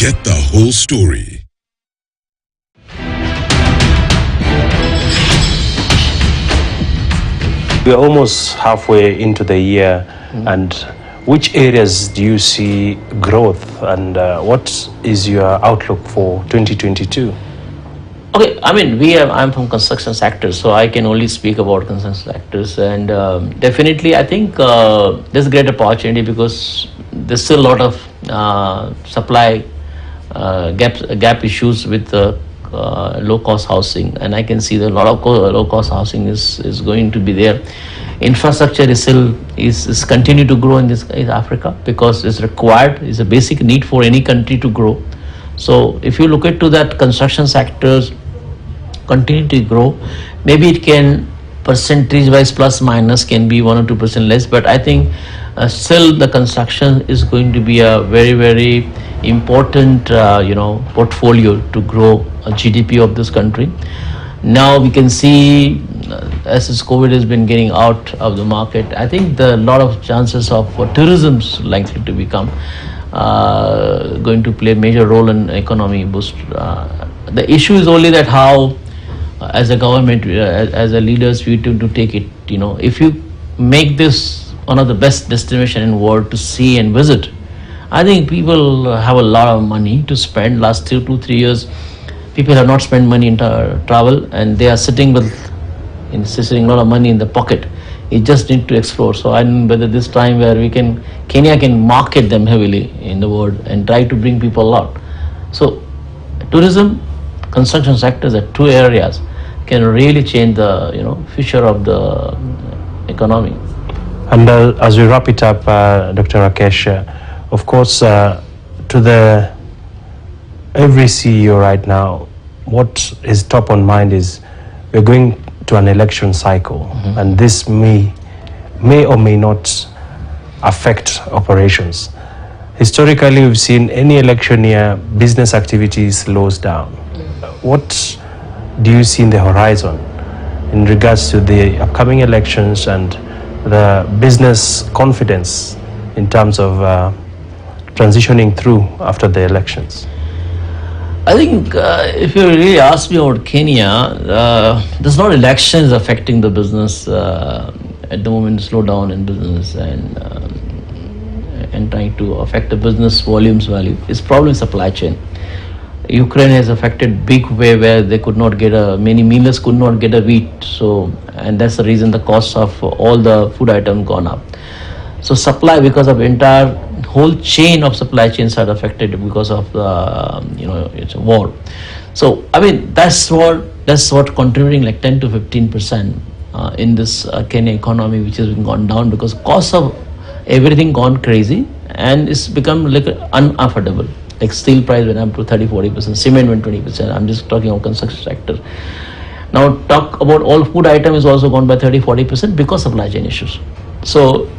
get the whole story. We are almost halfway into the year, and which areas do you see growth, and what is your outlook for 2022? Okay, I mean, I'm from construction sector, so I can only speak about construction sectors, and definitely I think there's a great opportunity because there's still a lot of supply gap issues with low-cost housing, and I can see that a lot of low-cost housing is going to be there. Infrastructure is continue to grow in Africa because it's required. It's a basic need for any country to grow. So if you look into that, construction sectors continue to grow. Maybe it can percentage-wise plus minus can be 1 or 2% less, but I think still the construction is going to be a very important portfolio to grow a GDP of this country. Now we can see as this COVID has been getting out of the market, I think a lot of chances of tourism is likely to become going to play a major role in economy boost. The issue is only that how as a government, as a leaders, we to take it. If you make this one of the best destination in the world to see and visit, I think people have a lot of money to spend. Last 2 to 3 years, people have not spent money in travel, and they are sitting a lot of money in the pocket. You just need to explore. So I don't know whether this time where Kenya can market them heavily in the world and try to bring people out. So tourism, construction sectors are 2 areas can really change the future of the economy. And as we wrap it up, Dr. Rakesh, of course, to every CEO right now, what is top on mind is we're going to an election cycle, and this may or may not affect operations. Historically, we've seen any election year, business activity slows down. What do you see in the horizon in regards to the upcoming elections and the business confidence in terms of transitioning through after the elections? I think if you really ask me about Kenya, there's not elections affecting the business at the moment. Slowdown in business and trying to affect the business value. It's probably supply chain. Ukraine has affected big way where they could not get many millers could not get a wheat. And that's the reason the cost of all the food items gone up. So supply, because of entire whole chain of supply chains are affected because of the it's a war. So I mean that's what contributing like 10 to 15% in this Kenya economy, which has gone down because cost of everything gone crazy and it's become like unaffordable. Like steel price went up to 30-40%, cement went 20%. I'm just talking about construction sector. Now talk about all food item is also gone by 30-40% because of supply chain issues. So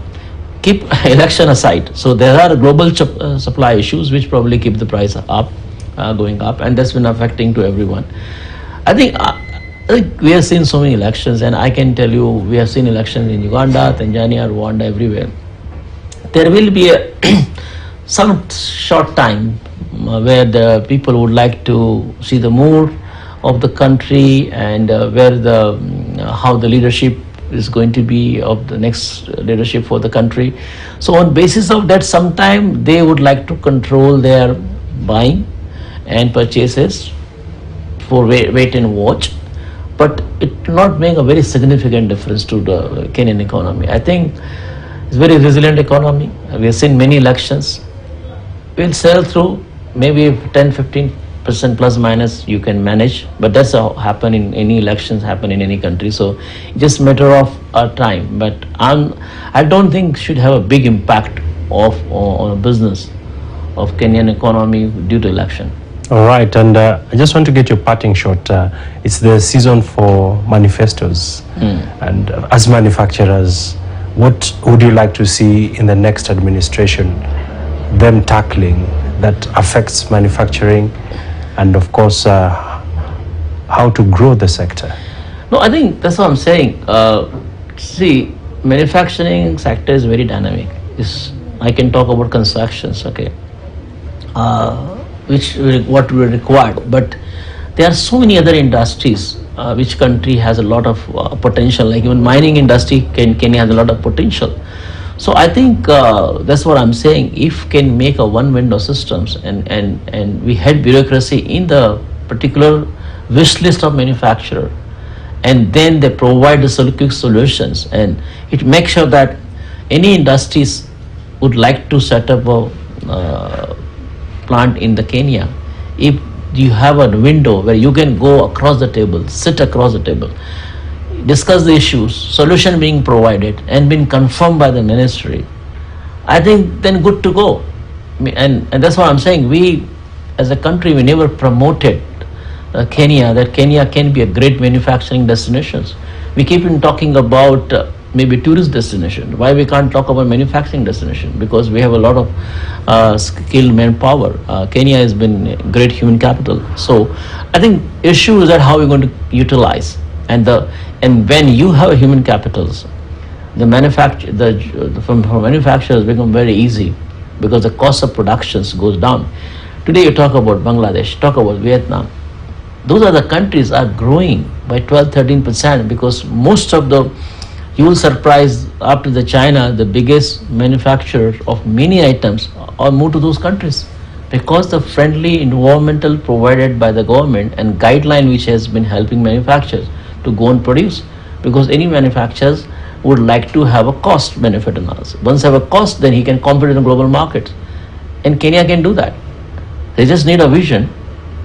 keep election aside. So there are global supply issues which probably keep the price up, going up, and that's been affecting to everyone. I think we have seen so many elections, and I can tell you we have seen elections in Uganda, Tanzania, Rwanda, everywhere. There will be some short time where the people would like to see the mood of the country and how the leadership is going to be of the next leadership for the country. So on basis of that, sometime they would like to control their buying and purchases for wait and watch, but it will not make a very significant difference to the Kenyan economy. I think it's a very resilient economy. We have seen many elections. We'll sail through, maybe 10-15% plus minus you can manage, but that's how happen in any elections, happen in any country. So just matter of time. But I don't think should have a big impact on a business of Kenyan economy due to election. All right, and I just want to get your parting shot. It's the season for manifestos, and as manufacturers, what would you like to see in the next administration, them tackling that affects manufacturing, and of course, how to grow the sector? No, I think that's what I'm saying. See, manufacturing sector is very dynamic. I can talk about constructions, okay. what we required. But there are so many other industries which country has a lot of potential. Like even mining industry, Kenya has a lot of potential. So I think that's what I'm saying. If can make a one window systems and we had bureaucracy in the particular wish list of manufacturer, and then they provide the quick solutions, and it makes sure that any industries would like to set up a plant in the Kenya. If you have a window where you can go across the table, sit across the table, discuss the issues, solution being provided and been confirmed by the ministry, I think then good to go. And that's what I'm saying. We as a country, we never promoted Kenya, that Kenya can be a great manufacturing destinations. We keep on talking about maybe tourist destination. Why we can't talk about manufacturing destination? Because we have a lot of skilled manpower. Kenya has been great human capital. So I think issue is that how we're going to utilize, and when you have human capitals, the from manufacturers become very easy because the cost of productions goes down. Today you talk about Bangladesh, talk about Vietnam. Those are the countries are growing by 12-13% because most of the, you will surprise after the China, the biggest manufacturer of many items are moved to those countries because the friendly environmental provided by the government and guideline which has been helping manufacturers to go and produce, because any manufacturers would like to have a cost benefit analysis. Once have a cost, then he can compete in the global market, and Kenya can do that. They just need a vision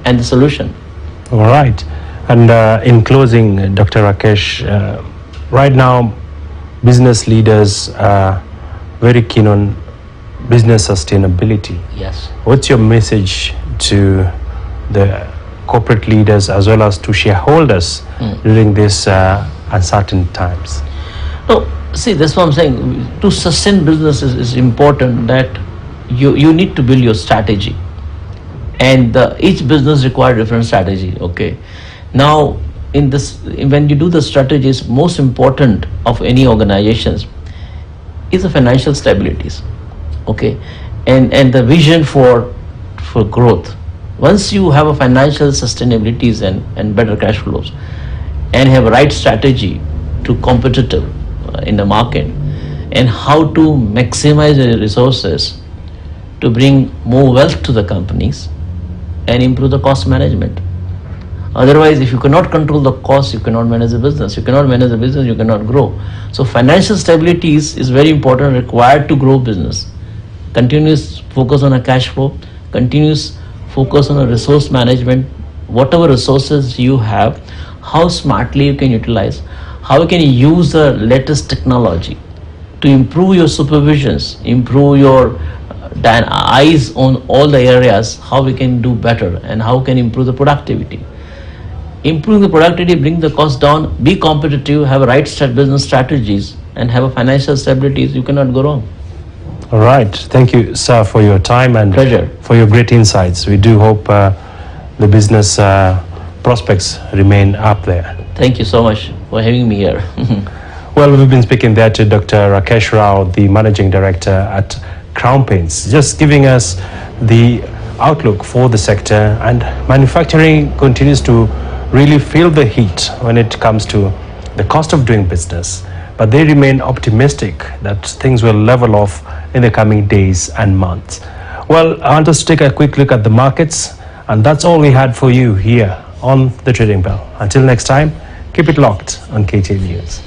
and the solution. All right. And in closing, Dr. Rakesh, right now, business leaders are very keen on business sustainability. Yes. What's your message to the corporate leaders as well as to shareholders during these uncertain times? No, see, that's what I'm saying. To sustain business is important that you need to build your strategy. And each business requires different strategy. Okay, now in this, when you do the strategies, most important of any organizations is the financial stabilities. Okay, and the vision for growth. Once you have a financial sustainabilities and better cash flows, and have a right strategy to competitive in the market, and how to maximize the resources to bring more wealth to the companies and improve the cost management. Otherwise, if you cannot control the cost, you cannot manage the business. You cannot manage the business, you cannot grow. So financial stability is very important, required to grow business. Continuous focus on a cash flow, continuous focus on a resource management. Whatever resources you have, how smartly you can utilize, how you can use the latest technology to improve your supervisions, improve your eyes on all the areas, how we can do better and how can improve the productivity. Improve the productivity, bring the cost down, be competitive, have a right business strategies, and have a financial stability. You cannot go wrong. All right. Thank you, sir, for your time and pleasure, for your great insights. We do hope the business prospects remain up there. Thank you so much for having me here. Well, we've been speaking there to Dr. Rakesh Rao, the Managing Director at Crown Paints, just giving us the outlook for the sector, and manufacturing continues to really feel the heat when it comes to the cost of doing business, but they remain optimistic that things will level off in the coming days and months. Well, I'll just take a quick look at the markets, and that's all we had for you here on the Trading Bell. Until next time, keep it locked on KTN News.